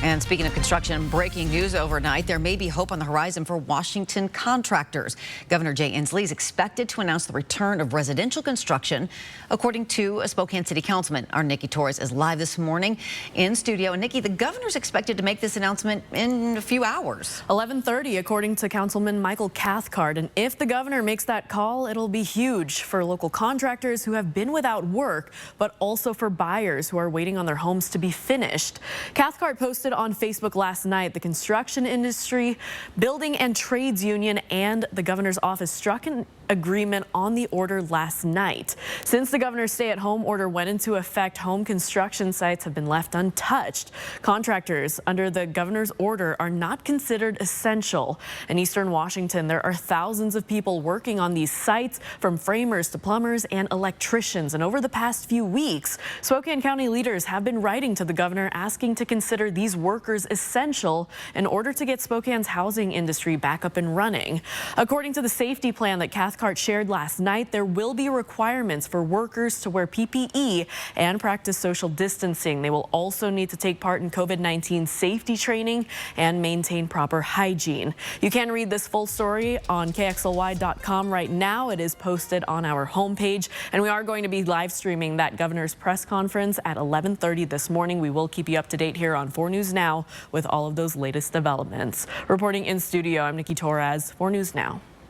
And speaking of construction, breaking news overnight, there may be hope on the horizon for Washington contractors. Governor Jay Inslee is expected to announce the return of residential construction, according to a Spokane City Councilman. Our Nikki Torres is live this morning in studio. And Nikki, the governor's expected to make this announcement in a few hours. 11:30, according to Councilman Michael Cathcart. And if the governor makes that call, it'll be huge for local contractors who have been without work, but also for buyers who are waiting on their homes to be finished. Cathcart posted on Facebook last night the construction industry, building and trades union, and the governor's office struck an agreement on the order last night. Since the governor's stay-at-home order went into effect, home construction sites have been left untouched. Contractors under the governor's order are not considered essential. In eastern Washington, there are thousands of people working on these sites, from framers to plumbers and electricians. And over the past few weeks, Spokane County leaders have been writing to the governor asking to consider these workers essential in order to get Spokane's housing industry back up and running. According to the safety plan that Cathcart shared last night, there will be requirements for workers to wear PPE and practice social distancing. They will also need to take part in COVID-19 safety training and maintain proper hygiene. You can read this full story on KXLY.com right now. It is posted on our homepage, and we are going to be live streaming that governor's press conference at 11:30 this morning. We will keep you up to date here on 4 News Now with all of those latest developments. Reporting in studio, I'm Nikki Torres, 4 News Now.